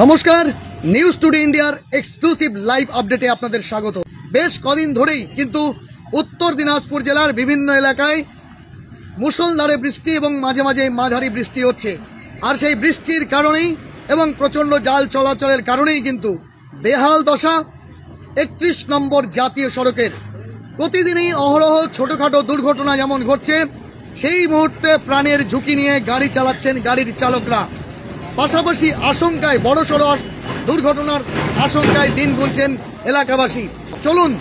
নমস্কার, news today ইন্ডিয়ার exclusive live আপডেটে আপনাদের স্বাগত। বেশ কদিন ধরেই কিন্তু উত্তর দিনাজপুর জেলার বিভিন্ন এলাকায় মুষলধারে বৃষ্টি এবং মাঝে মাঝে মাঝারি বৃষ্টি হচ্ছে। আর সেই বৃষ্টির কারণেই এবং প্রচণ্ড জাল চলাচলের কারণেই কিন্তু বেহাল দশা 31 নম্বর জাতীয় সড়কের। প্রতিদিনই অহরহ ছোটোখাটো দুর্ঘটনা যেমন ঘটছে, সেই মুহূর্তে প্রাণের ঝুঁকি নিয়ে গাড়ি চালাচ্ছেন গাড়ির চালকরা। পাশাপাশি আশঙ্কায় বড়সড় দুর্ঘটনার আশঙ্কায় দিন গুনছেন এলাকাবাসী। চলুন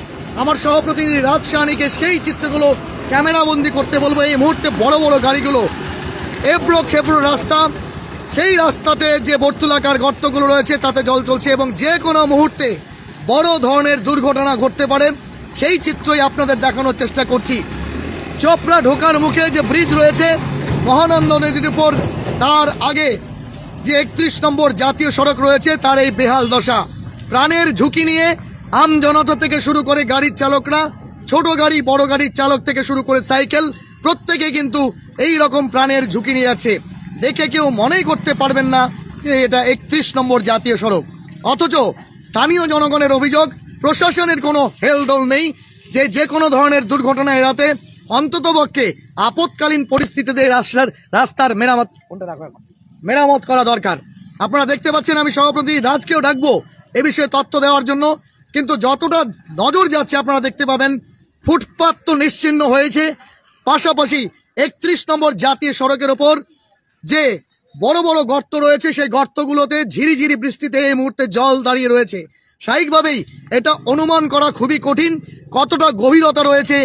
আমার সহপ্রতিনিধি রাজ সাহানিকে সেই চিত্রগুলো ক্যামেরাবন্দি করতে বলবো। এই মুহূর্তে বড় বড় গাড়িগুলো এবড়ো খেবড়ো রাস্তা, সেই রাস্তাতে যে বর্তুলাকার গর্তগুলো রয়েছে তাতে জল চলছে এবং যে কোনো মুহূর্তে বড় ধরনের দুর্ঘটনা ঘটতে পারে, সেই চিত্রই আপনাদের দেখানোর চেষ্টা করছি। চোপড়া ঢোকার মুখে যে ব্রিজ রয়েছে মহানন্দা নদীর উপর, তার আগে যে 31 নম্বর জাতীয় সড়ক রয়েছে তার এই বেহাল দশা। প্রাণের ঝুঁকি নিয়ে আম জনতা থেকে শুরু করে গাড়ির চালকরা, ছোট গাড়ি বড় গাড়ির চালক থেকে শুরু করে সাইকেল, প্রত্যেকে কিন্তু এই রকম প্রাণের ঝুঁকি নিয়ে যাচ্ছে। দেখে কেউ মনেই করতে পারবেন না যে এটা 31 নম্বর জাতীয় সড়ক। অথচ স্থানীয় জনগণের অভিযোগ, প্রশাসনের কোনো হেলদোল নেই যে কোনো ধরনের দুর্ঘটনা এড়াতে অন্ততপক্ষে আপৎকালীন পরিস্থিতিতে রাস্তার মেরামত করা দরকার। আপনারা দেখতে পাচ্ছেন আমি সভাপতি রাজকেও ডাকবো এ বিষয়ে তথ্য দেওয়ার জন্য, কিন্তু যতটা নজর যাচ্ছে আপনারা দেখতে পাবেন ফুটপাত তো নিশ্চিহ্ন হয়েছে, পাশাপাশি 31 নম্বর জাতীয় সড়কের ওপর যে বড় বড় গর্ত রয়েছে সেই গর্তগুলোতে ঝিরিঝিরি বৃষ্টিতে এই মুহূর্তে জল দাঁড়িয়ে রয়েছে। স্বাভাবিকভাবেই এটা অনুমান করা খুবই কঠিন কতটা গভীরতা রয়েছে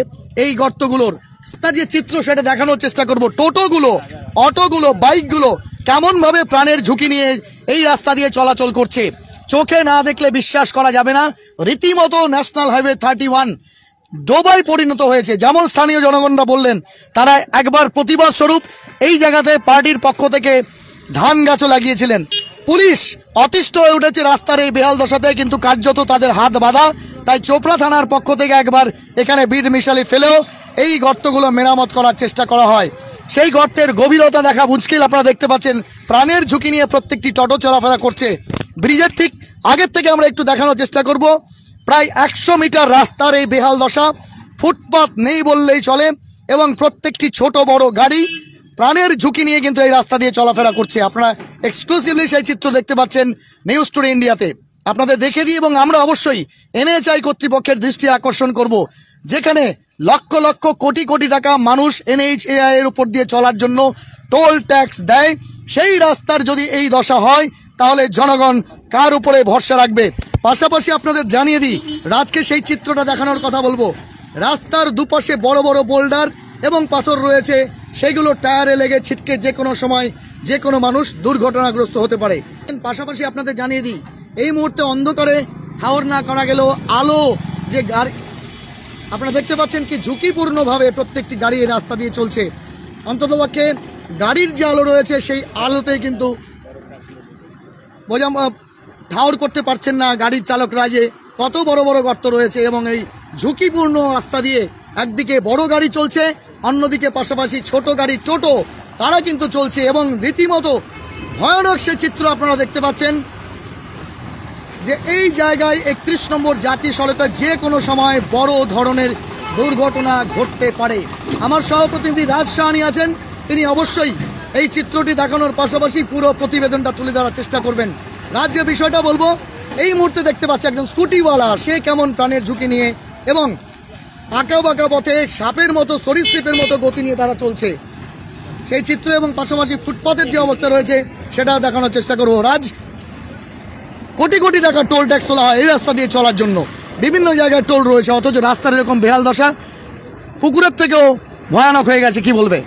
এই গর্তগুলোর। তার যে চিত্র সেটা দেখানোর চেষ্টা করব। টোটোগুলো, অটোগুলো, বাইকগুলো কেমনভাবে প্রাণের ঝুঁকি নিয়ে এই রাস্তা দিয়ে চলাচল করছে, চোখে না দেখলে বিশ্বাস করা যাবে না। রীতিমতো ন্যাশনাল হাইওয়ে 31 ডোবায় পরিণত হয়েছে। যেমন স্থানীয় জনগণরা বললেন, তারা একবার প্রতিবাদ স্বরূপ এই জায়গাতে পার্টির পক্ষ থেকে ধান গাছও লাগিয়েছিলেন। পুলিশ অতিষ্ঠ হয়ে উঠেছে রাস্তার এই বেহাল দশাতে, কিন্তু কার্যত তাদের হাত বাঁধা। তাই চোপড়া থানার পক্ষ থেকে একবার এখানে বিট মিশালি ফেলেও এই গর্তগুলো মেরামত করার চেষ্টা করা হয়। সেই গর্তের গভীরতা দেখা মুশকিল। আপনারা দেখতে পাচ্ছেন প্রাণের ঝুঁকি নিয়ে প্রত্যেকটি টোটো চলাফেরা করছে। ব্রিজের ঠিক আগের থেকে আমরা একটু দেখানোর চেষ্টা করব। প্রায় 100 মিটার রাস্তার এই বেহাল দশা, ফুটপাত নেই বললেই চলে এবং প্রত্যেকটি ছোট বড় গাড়ি প্রাণের ঝুঁকি নিয়ে কিন্তু এই রাস্তা দিয়ে চলাফেরা করছে। আপনারা এক্সক্লুসিভলি সেই চিত্র দেখতে পাচ্ছেন নিউজ টুডে ইন্ডিয়াতে। আপনাদের দেখে দিই এবং আমরা অবশ্যই NHAI কর্তৃপক্ষের দৃষ্টি আকর্ষণ করব, যেখানে লক্ষ লক্ষ কোটি কোটি টাকা মানুষ NHAI এর উপর দিয়ে চলার জন্য টোল ট্যাক্স দেয়। সেই রাস্তার যদি এই দশা হয় তাহলে জনগণ কার উপরে ভরসা রাখবে? পাশাপাশি আপনাদের জানিয়ে দিই, রাজকে সেই চিত্রটা দেখানোর কথা বলবো। রাস্তার দুপাশে বড় বড় বোল্ডার এবং পাথর রয়েছে, সেগুলো টায়ারে লেগে ছিটকে যে কোনো সময় যে কোনো মানুষ দুর্ঘটনাগ্রস্ত হতে পারে। পাশাপাশি আপনাদের জানিয়ে দিই, এই মুহূর্তে অন্ধকারে ঠাওর না করা গেলেও আলো যে গাড়ি আপনারা দেখতে পাচ্ছেন কি ঝুঁকিপূর্ণভাবে প্রত্যেকটি গাড়ি এই রাস্তা দিয়ে চলছে। অন্ততপক্ষে গাড়ির যে আলো রয়েছে সেই আলোতে কিন্তু ঠাওর করতে পারছেন না গাড়ির চালকরা, যে কত বড় বড় গর্ত রয়েছে এবং এই ঝুঁকিপূর্ণ রাস্তা দিয়ে একদিকে বড় গাড়ি চলছে, অন্যদিকে পাশাপাশি ছোট গাড়ি টোটো তারা কিন্তু চলছে এবং রীতিমতো ভয়ানক সে চিত্র আপনারা দেখতে পাচ্ছেন যে এই জায়গায় 31 নম্বর জাতীয় সড়কে যে কোনো সময় বড় ধরনের দুর্ঘটনা ঘটতে পারে। আমার সহপ্রতিনিধি রাজ সাহানি আছেন, তিনি অবশ্যই এই চিত্রটি দেখানোর পাশাপাশি পুরো প্রতিবেদনটা তুলে ধরার চেষ্টা করবেন। রাজ, যে বিষয়টা বলবো, এই মুহূর্তে দেখতে পাচ্ছি একজন স্কুটিওয়ালা, সে কেমন প্রাণের ঝুঁকি নিয়ে এবং আঁকা বাঁকা পথে সাপের মতো সরীসৃপের মতো গতি নিয়ে তারা চলছে, সেই চিত্র এবং পাশাপাশি ফুটপাতের যে অবস্থা রয়েছে সেটাও দেখানোর চেষ্টা করবো। রাজ, কোটি কোটি টাকা টোল ট্যাক্স তোলা হয় এই রাস্তা দিয়ে চলার জন্য, বিভিন্ন জায়গায় টোল রয়েছে, অথচ রাস্তার এরকম বেহাল দশা পুকুরের থেকেও ভয়ানক হয়ে গেছে, কি বলবে?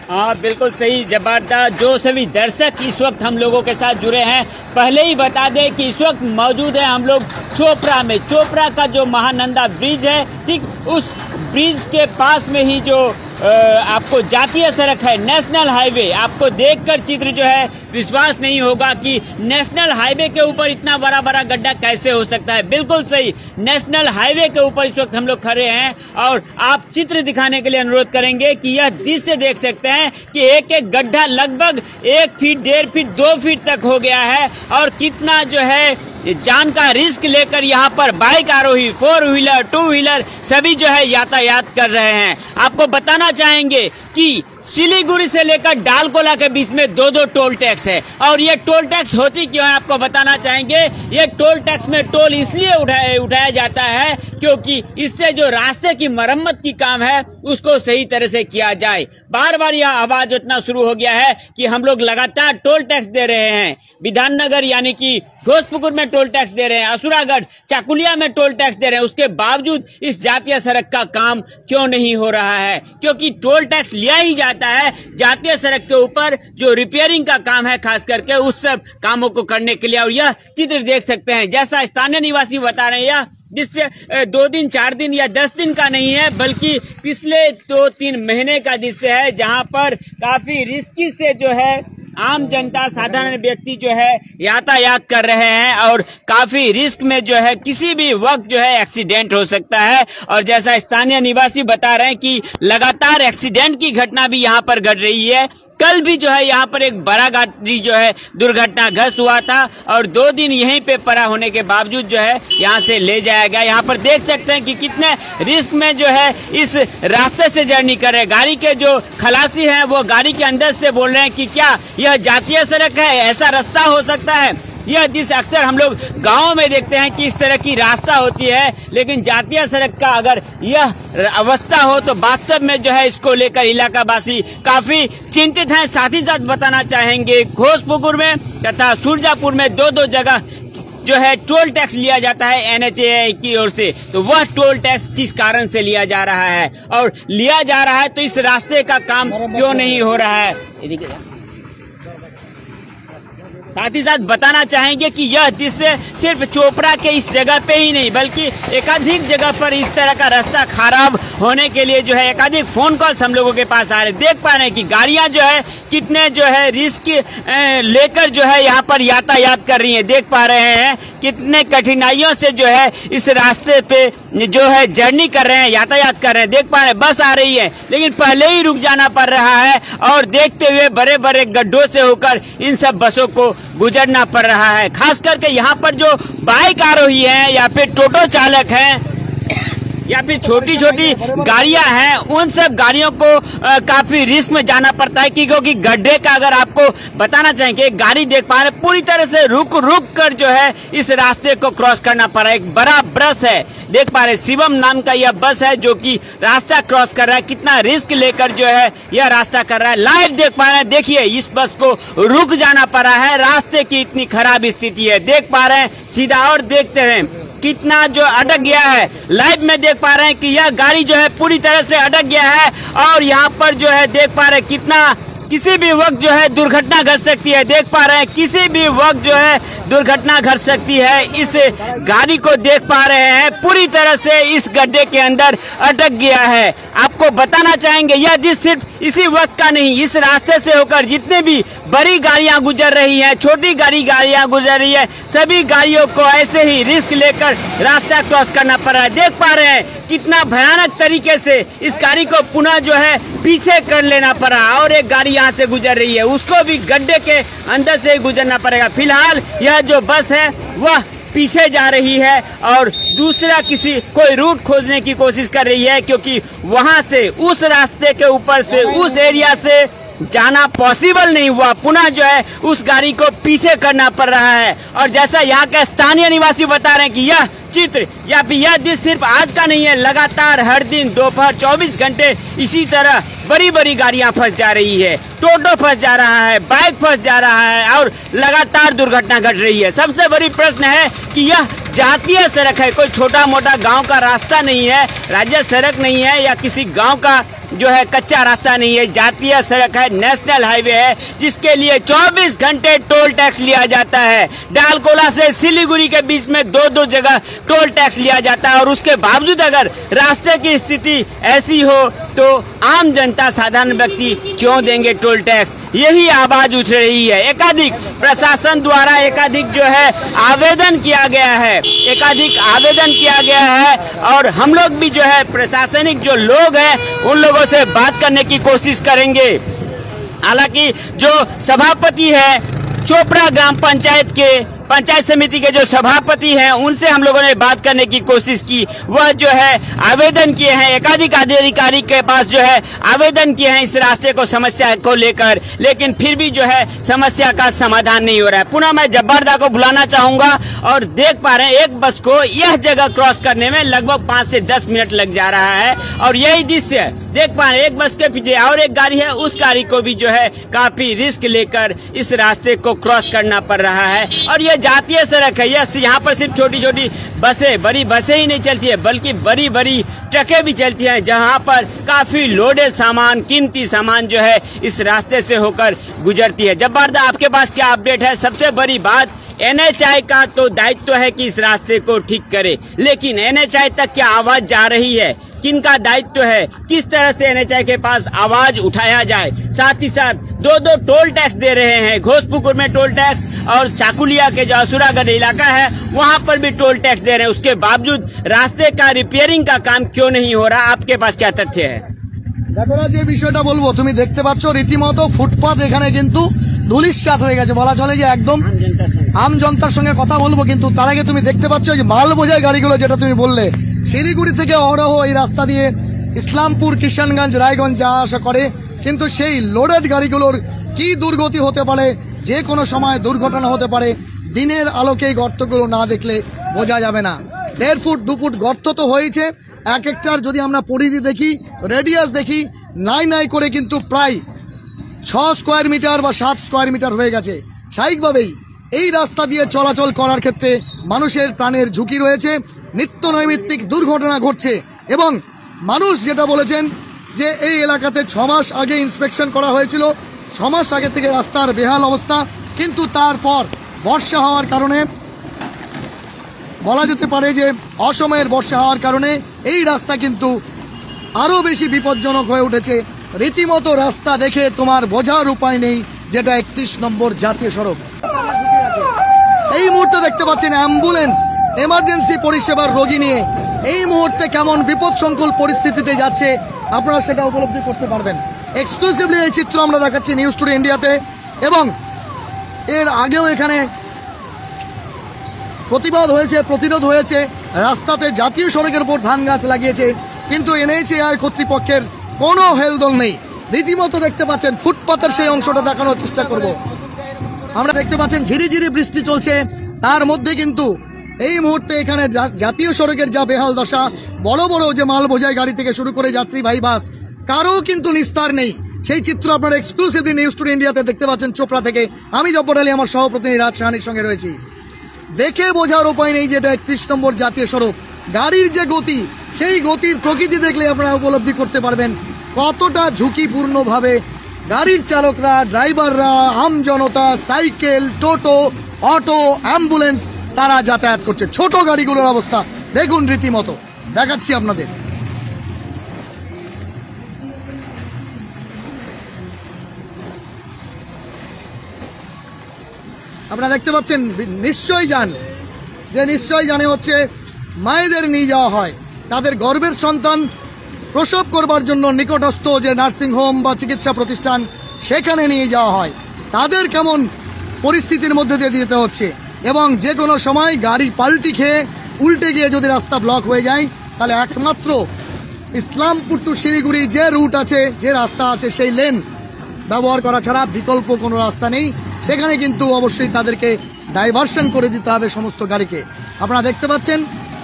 हाँ, बिल्कुल सही जबरदस्त। जो सभी दर्शक इस वक्त हम लोगों के साथ जुड़े हैं, पहले ही बता दें कि इस वक्त मौजूद है हम लोग चोपड़ा में। चोपड़ा का जो महानंदा ब्रिज है, ठीक उस ब्रिज के पास में ही जो आपको जातीय सड़क है, नेशनल हाईवे। आपको देखकर चित्र जो है विश्वास नहीं होगा कि नेशनल हाईवे के ऊपर इतना बड़ा बड़ा गड्ढा कैसे हो सकता है। बिल्कुल सही, नेशनल हाईवे के ऊपर इस वक्त हम लोग खड़े हैं और आप चित्र दिखाने के लिए अनुरोध करेंगे कि यह दृश्य देख सकते हैं कि एक एक गड्ढा लगभग 1 फीट, 1.5 फीट, 2 फीट तक हो गया है और कितना जो है जान का रिस्क लेकर यहाँ पर बाइक आरोही, 4 व्हीलर, 2 व्हीलर सभी जो है यातायात कर रहे हैं। आपको बताना चाहेंगे कि सिलीगुड़ी से लेकर डालकोला के बीच में 2-2 टोल टैक्स है और ये टोल टैक्स होती क्यों है आपको बताना चाहेंगे। ये टोल टैक्स में टोल इसलिए उठाया जाता है क्योंकि इससे जो रास्ते की मरम्मत की काम है उसको सही तरह से किया जाए। बार बार यह आवाज उठना शुरू हो गया है कि हम लोग लगातार टोल टैक्स दे रहे हैं। विधाननगर यानी कि घोषपुकुर में टोल टैक्स दे रहे हैं, असुरागढ़, चाकुलिया में टोल टैक्स दे रहे हैं, उसके बावजूद इस जातीय सड़क का काम क्यों नहीं हो रहा है? क्योंकि टोल टैक्स लिया ही जाता है जातीय सड़क के ऊपर जो रिपेयरिंग का काम है, खास करके उस सब कामों को करने के लिए। और यह चित्र देख सकते हैं जैसा स्थानीय निवासी बता रहे हैं, यह जिससे 2 दिन, 4 दिन या 10 दिन का नहीं है बल्कि पिछले 2-3 महीने का दृश्य है, जहां पर काफी रिस्की से जो है आम जनता, साधारण व्यक्ति जो है यातायात कर रहे हैं और काफी रिस्क में जो है किसी भी वक्त जो है एक्सीडेंट हो सकता है। और जैसा स्थानीय निवासी बता रहे हैं कि लगातार एक्सीडेंट की घटना भी यहाँ पर घट रही है। कल भी जो है यहाँ पर एक बड़ा गाड़ी जो है दुर्घटनाग्रस्त हुआ था और 2 दिन यहीं पे पड़ा होने के बावजूद जो है यहाँ से ले जाया गया। यहाँ पर देख सकते हैं कि कितने रिस्क में जो है इस रास्ते से जर्नी कर रहे हैं। गाड़ी के जो खलासी हैं वो गाड़ी के अंदर से बोल रहे हैं कि क्या यह जातीय सड़क है, ऐसा रास्ता हो सकता है। यह जिस अक्सर हम लोग गाँव में देखते हैं कि इस तरह की रास्ता होती है, लेकिन जातीय सड़क का अगर यह अवस्था हो तो वास्तव में जो है इसको लेकर इलाकावासी काफी चिंतित हैं। साथ ही साथ बताना चाहेंगे घोषपुकुर में तथा सुरजापुर में 2-2 जगह जो है टोल टैक्स लिया जाता है NHAI की ओर से। तो वह टोल टैक्स किस कारण से लिया जा रहा है और लिया जा रहा है तो इस रास्ते का काम क्यों नहीं हो रहा है? साथ ही साथ बताना चाहेंगे कि यह दृश्य सिर्फ चोपड़ा के इस जगह पे ही नहीं बल्कि एकाधिक जगह पर इस तरह का रास्ता खराब होने के लिए जो है एकाधिक फोन कॉल्स हम लोगों के पास आ रहे हैं। देख पा रहे हैं कि गाड़ियां जो है कितने जो है रिस्क लेकर जो है यहाँ पर यातायात कर रही हैं। देख पा रहे हैं कितने कठिनाइयों से जो है इस रास्ते पे जो है जर्नी कर रहे हैं, यातायात कर रहे हैं। देख पा रहे हैं बस आ रही है लेकिन पहले ही रुक जाना पड़ रहा है और देखते हुए बड़े बड़े गड्ढों से होकर इन सब बसों को गुजरना पड़ रहा है। खास करके यहाँ पर जो बाइक आरोही हैं या फिर टोटो चालक हैं या फिर छोटी छोटी गाड़ियां हैं, उन सब गाड़ियों को काफी रिस्क में जाना पड़ता है क्योंकि गड्ढे का अगर आपको बताना चाहेंगे एक गाड़ी देख पा रहे हैं पूरी तरह से रुक कर जो है इस रास्ते को क्रॉस करना पड़ रहा है। एक बड़ा बस है, देख पा रहे शिवम नाम का यह बस है जो कि रास्ता क्रॉस कर रहा है। कितना रिस्क लेकर जो है यह रास्ता कर रहा है। लाइव देख पा रहे हैं, देखिए इस बस को रुक जाना पड़ रहा है, रास्ते की इतनी खराब स्थिति है। देख पा रहे हैं सीधा और देखते हैं कितना जो अटक गया है। लाइव में देख पा रहे हैं कि यह गाड़ी जो है पूरी तरह से अटक गया है और यहाँ पर जो है देख पा रहे हैं कितना किसी भी वक्त जो है दुर्घटना घट सकती है। देख पा रहे हैं किसी भी वक्त जो है दुर्घटना घट सकती है। इस गाड़ी को देख पा रहे हैं पूरी तरह से इस गड्ढे के अंदर अटक गया है। आपको बताना चाहेंगे यह दृश्य सिर्फ इसी वक्त का नहीं, इस रास्ते से होकर जितने भी बड़ी गाड़ियां गुजर रही हैं, छोटी गाड़ियां गुजर रही है, सभी गाड़ियों को ऐसे ही रिस्क लेकर रास्ता क्रॉस करना पड़ रहा है। देख पा रहे हैं कितना भयानक तरीके से इस गाड़ी को पुनः जो है पीछे कर लेना पड़ा और एक गाड़ी यहाँ से गुजर रही है, उसको भी गड्ढे के अंदर से ही गुजरना पड़ेगा। फिलहाल यह जो बस है वह पीछे जा रही है और दूसरा कोई रूट खोजने की कोशिश कर रही है क्योंकि वहां से उस रास्ते के ऊपर से उस एरिया से जाना पॉसिबल नहीं हुआ। पुनः जो है उस गाड़ी को पीछे करना पड़ रहा है। और जैसा यहाँ के स्थानीय निवासी बता रहे हैं कि यह चित्र या फिर यह दृश्य सिर्फ आज का नहीं है, लगातार हर दिन दोपहर 24 घंटे इसी तरह बड़ी बड़ी गाड़ियां फंस जा रही है, टोटो फंस जा रहा है, बाइक फंस जा रहा है और लगातार दुर्घटना घट रही है। सबसे बड़ी प्रश्न है कि यह जातीय सड़क है, कोई छोटा मोटा गांव का रास्ता नहीं है, राज्य सड़क नहीं है या किसी गांव का जो है कच्चा रास्ता नहीं है, जातीय सड़क है, नेशनल हाईवे है जिसके लिए 24 घंटे टोल टैक्स लिया जाता है। डालकोला से सिलीगुड़ी के बीच में 2-2 जगह टोल टैक्स लिया जाता है और उसके बावजूद अगर रास्ते की स्थिति ऐसी हो तो आम जनता साधारण व्यक्ति क्यों देंगे टोल टैक्स, यही आवाज उठ रही है। एकाधिक प्रशासन द्वारा एकाधिक जो है आवेदन किया गया है, एकाधिक आवेदन किया गया है और हम लोग भी जो है प्रशासनिक जो लोग हैं उन लोगों से बात करने की कोशिश करेंगे। हालांकि जो सभापति है चोपड़ा ग्राम पंचायत के पंचायत समिति के जो सभापति हैं उनसे हम लोगों ने बात करने की कोशिश की। वह जो है आवेदन किए हैं, एकाधिक अधिकारी के पास जो है आवेदन किए हैं इस रास्ते को समस्या को लेकर, लेकिन फिर भी जो है समस्या का समाधान नहीं हो रहा है। पुनः मैं जब्बारदा को बुलाना चाहूंगा और देख पा रहे हैं एक बस को यह जगह क्रॉस करने में लगभग 5 से 10 मिनट लग जा रहा है और यही दृश्य देख पा रहे हैं। एक बस के पीछे और एक गाड़ी है, उस गाड़ी को भी जो है काफी रिस्क लेकर इस रास्ते को क्रॉस करना पड़ रहा है। और ये जातीय सड़क है, यहाँ पर सिर्फ छोटी छोटी बसें, बड़ी बसें ही नहीं चलती है बल्कि बड़ी बड़ी ट्रकें भी चलती हैं, जहाँ पर काफी लोडेड सामान, कीमती सामान जो है इस रास्ते से होकर गुजरती है। जब्बारदा, आपके पास क्या अपडेट है? सबसे बड़ी बात NHI का तो दायित्व है कि इस रास्ते को ठीक करे, लेकिन NHI तक क्या आवाज जा रही है? किनका दायित्व है? किस तरह से NHI के पास आवाज उठाया जाए? साथ ही साथ दो टोल टैक्स दे रहे हैं, घोषपुकुर में टोल टैक्स और चाकुलिया के जो असुरागढ़ इलाका है वहां पर भी टोल टैक्स दे रहे हैं। उसके बावजूद रास्ते का रिपेयरिंग का काम क्यों नहीं हो रहा? आपके पास क्या तथ्य है? দেখো না, যে বিষয়টা বলবো তুমি দেখতে পাচ্ছ রীতিমতো ফুটপাত এখানে কিন্তু ধুলিস্যাৎ হয়ে গেছে, বলা চলে যে একদম আম জনতার সঙ্গে কথা বলবো। কিন্তু তার আগে তুমি দেখতে পাচ্ছ যে মাল বোঝাই গাড়িগুলো, যেটা তুমি বললে শিলিগুড়ি থেকে অহরহ এই রাস্তা দিয়ে ইসলামপুর, কিষানগঞ্জ, রায়গঞ্জ যাওয়া আসা করে, কিন্তু সেই লোডেড গাড়িগুলোর কি দুর্গতি হতে পারে, যে কোনো সময় দুর্ঘটনা হতে পারে। দিনের আলোকে এই গর্তগুলো না দেখলে বোঝা যাবে না। 1.5 ফুট 2 ফুট গর্ত তো হয়েছে, এক একটার যদি আমরা পরিধি দেখি, রেডিয়াস দেখি, নাই করে কিন্তু প্রায় 6 স্কোয়ার মিটার বা 7 স্কোয়ার মিটার হয়ে গেছে। স্বাভাবিকভাবেই এই রাস্তা দিয়ে চলাচল করার ক্ষেত্রে মানুষের প্রাণের ঝুঁকি রয়েছে, নিত্য নৈমিত্তিক দুর্ঘটনা ঘটছে। এবং মানুষ যেটা বলেছেন যে এই এলাকাতে 6 মাস আগে ইন্সপেকশন করা হয়েছিল, 6 মাস আগে থেকে রাস্তার বেহাল অবস্থা, কিন্তু তারপর বর্ষা হওয়ার কারণে, বলা যেতে পারে যে অসময়ের বর্ষা হওয়ার কারণে এই রাস্তা কিন্তু আরও বেশি বিপজ্জনক হয়ে উঠেছে। রীতিমতো রাস্তা দেখে তোমার বোঝার উপায় নেই, যেটা 31 নম্বর জাতীয় সড়ক। এই মুহূর্তে দেখতে পাচ্ছেন অ্যাম্বুলেন্স এমার্জেন্সি পরিষেবার রোগী নিয়ে এই মুহূর্তে কেমন বিপদসংকুল পরিস্থিতিতে যাচ্ছে আপনারা সেটা উপলব্ধি করতে পারবেন। এক্সক্লুসিভলি এই চিত্র আমরা দেখাচ্ছি নিউজ টুডে ইন্ডিয়াতে। এবং এর আগেও এখানে প্রতিবাদ হয়েছে, প্রতিরোধ হয়েছে, রাস্তাতে জাতীয় সড়কের উপর ধান গাছ লাগিয়েছে, কিন্তু NHAI কর্তৃপক্ষের কোনো হেলদোল নেই। রীতিমতো দেখতে পাচ্ছেন ফুটপাতের সেই অংশটা দেখানোর চেষ্টা করব। আমরা দেখতে পাচ্ছেন ঝিরিঝিরি বৃষ্টি চলছে, তার মধ্যে কিন্তু এই মুহূর্তে এখানে জাতীয় সড়কের যা বেহাল দশা, বড় বড় যে মাল বোঝাই গাড়ি থেকে শুরু করে যাত্রীবাহী বাস, কারও কিন্তু নিস্তার নেই। সেই চিত্র আপনারা এক্সক্লুসিভলি নিউজ টুডে ইন্ডিয়াতে দেখতে পাচ্ছেন চোপড়া থেকে। আমি জব্বর আলী আমার সহপ্রতিনিধি রাজ সাহানির সঙ্গে রয়েছি। দেখে বোঝার উপায় নেই যে এটা 31 নম্বর জাতীয় সড়ক। গাড়ির যে গতি, সেই গতির প্রকৃতি দেখলে আপনারা উপলব্ধি করতে পারবেন কতটা ঝুঁকিপূর্ণভাবে গাড়ির চালকরা, ড্রাইভাররা, আম জনতা, সাইকেল, টোটো, অটো, অ্যাম্বুলেন্স তারা যাতায়াত করছে। ছোট গাড়িগুলোর অবস্থা দেখুন, রীতিমতো দেখাচ্ছি আপনাদের। আপনারা দেখতে পাচ্ছেন, নিশ্চয়ই জানে হচ্ছে মায়েদের নিয়ে যাওয়া হয়, তাদের গর্ভের সন্তান প্রসব করবার জন্য নিকটস্থ যে নার্সিংহোম বা চিকিৎসা প্রতিষ্ঠান সেখানে নিয়ে যাওয়া হয়। তাদের কেমন পরিস্থিতির মধ্যে দিয়ে যেতে হচ্ছে, এবং যে কোনো সময় গাড়ি পাল্টি খেয়ে উল্টে গিয়ে যদি রাস্তা ব্লক হয়ে যায়, তাহলে একমাত্র ইসলামপুর টু শিলিগুড়ি যে রুট আছে, যে রাস্তা আছে, সেই লেন ব্যবহার করা ছাড়া বিকল্প কোনো রাস্তা নেই। সেখানে কিন্তু অবশ্যই তাদেরকে ডাইভারশন করে দিতে হবে সমস্ত গাড়িকে। আপনারা দেখতে পাচ্ছেন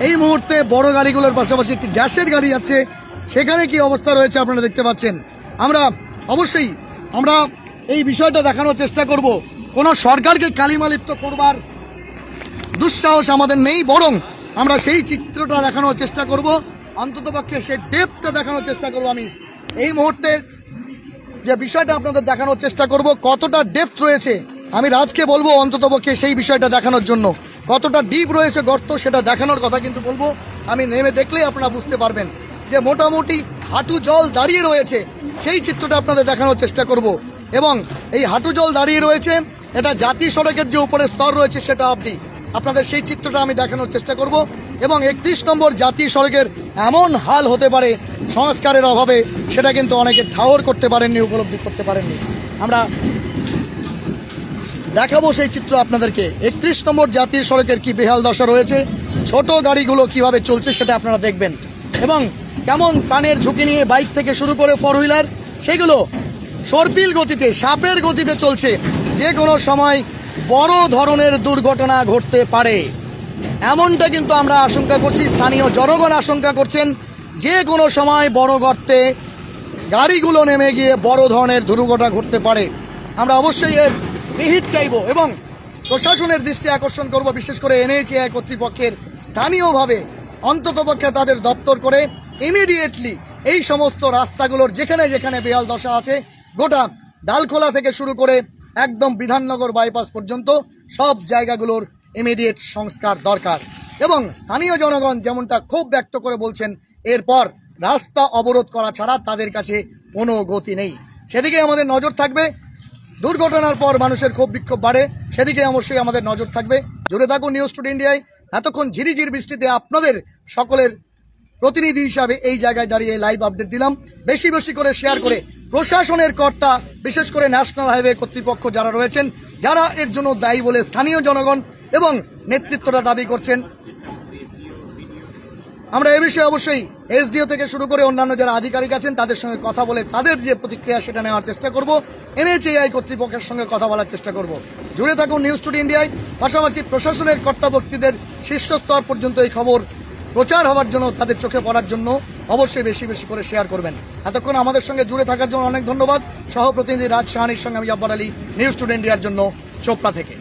এই মুহূর্তে বড় গাড়িগুলোর পাশাপাশি একটি গ্যাসের গাড়ি যাচ্ছে, সেখানে কি অবস্থা রয়েছে আপনারা দেখতে পাচ্ছেন। আমরা এই বিষয়টা দেখানোর চেষ্টা করব। কোনো সরকারকে কালিমালিপ্ত করবার দুঃসাহস আমাদের নেই, বরং আমরা সেই চিত্রটা দেখানোর চেষ্টা করব, অন্ততপক্ষে সেই ডেপথটা দেখানোর চেষ্টা করব। আমি এই মুহূর্তে যে বিষয়টা আপনাদের দেখানোর চেষ্টা করব, কতটা ডেপথ রয়েছে, আমি রাজকে বলবো অন্ততপক্ষে সেই বিষয়টা দেখানোর জন্য। কতটা ডিপ রয়েছে গর্ত সেটা দেখানোর কথা কিন্তু বলবো। আমি নেমে দেখলেই আপনারা বুঝতে পারবেন যে মোটামুটি হাঁটু জল দাঁড়িয়ে রয়েছে সেই চিত্রটা আপনাদের দেখানোর চেষ্টা করব। এবং এই হাঁটু জল দাঁড়িয়ে রয়েছে, এটা জাতীয় সড়কের যে উপরের স্তর রয়েছে সেটা অবধি আপনাদের সেই চিত্রটা আমি দেখানোর চেষ্টা করব। এবং 31 নম্বর জাতীয় সড়কের এমন হাল হতে পারে সংস্কারের অভাবে, সেটা কিন্তু অনেকে ঠাওর করতে পারেননি, উপলব্ধি করতে পারেননি। আমরা দেখাবো সেই চিত্র আপনাদেরকে। 31 নম্বর জাতীয় সড়কের কি বেহাল দশা রয়েছে, ছোট গাড়িগুলো কিভাবে চলছে সেটা আপনারা দেখবেন। এবং কেমন প্রাণের ঝুঁকি নিয়ে বাইক থেকে শুরু করে ফোর হুইলার সেগুলো সর্পিল গতিতে, সাপের গতিতে চলছে। যে কোনো সময় বড় ধরনের দুর্ঘটনা ঘটতে পারে, এমনটা কিন্তু আমরা আশঙ্কা করছি। স্থানীয় জনগণ আশঙ্কা করছেন যে কোনো সময় বড় গর্তে গাড়িগুলো নেমে গিয়ে বড় ধরনের দুর্ঘটনা ঘটতে পারে। আমরা অবশ্যই এর বিহিত চাইব এবং প্রশাসনের দৃষ্টি আকর্ষণ করব, বিশেষ করে NHAI কর্তৃপক্ষের স্থানীয়ভাবে অন্ততপক্ষে তাদের দপ্তর করে ইমিডিয়েটলি এই সমস্ত রাস্তাগুলোর যেখানে যেখানে বেহাল দশা আছে, গোটা ডালখোলা থেকে শুরু করে একদম বিধাননগর বাইপাস পর্যন্ত সব জায়গাগুলোর ইমিডিয়েট সংস্কার দরকার। এবং স্থানীয় জনগণ যেমনটা ক্ষোভ ব্যক্ত করে বলছেন, এরপর রাস্তা অবরোধ করা ছাড়া তাদের কাছে কোনো গতি নেই। সেদিকে আমাদের নজর থাকবে। দুর্ঘটনার পর মানুষের ক্ষোভ বিক্ষোভ বাড়ে, সেদিকে অবশ্যই আমাদের নজর থাকবে। জুড়ে থাকুন নিউজ টুডে ইন্ডিয়ায়। এতক্ষণ ঝিরিঝির বৃষ্টিতে আপনাদের সকলের প্রতিনিধি হিসাবে এই জায়গায় দাঁড়িয়ে লাইভ আপডেট দিলাম। বেশি বেশি করে শেয়ার করে প্রশাসনের কর্তা, বিশেষ করে ন্যাশনাল হাইওয়ে কর্তৃপক্ষ যারা রয়েছেন, যারা এর জন্য দায়ী বলে স্থানীয় জনগণ এবং নেতৃত্বরা দাবি করছেন, আমরা এ বিষয়ে অবশ্যই SDO থেকে শুরু করে অন্যান্য যারা আধিকারিক আছেন তাদের সঙ্গে কথা বলে তাদের যে প্রতিক্রিয়া সেটা নেওয়ার চেষ্টা করব। NHAI কর্তৃপক্ষের সঙ্গে কথা বলার চেষ্টা করব। জুড়ে থাকুন নিউজ টুডে ইন্ডিয়ায়। পাশাপাশি প্রশাসনের কর্তা ব্যক্তিদের শীর্ষস্তর পর্যন্ত এই খবর প্রচার হওয়ার জন্য, তাদের চোখে পড়ার জন্য অবশ্যই বেশি বেশি করে শেয়ার করবেন। এতক্ষণ আমাদের সঙ্গে জুড়ে থাকার জন্য অনেক ধন্যবাদ। সহপ্রতিনিধি রাজ সাহানির সঙ্গে আমি জব্বার আলী, নিউজ টুডে ইন্ডিয়ার জন্য চোপড়া থেকে।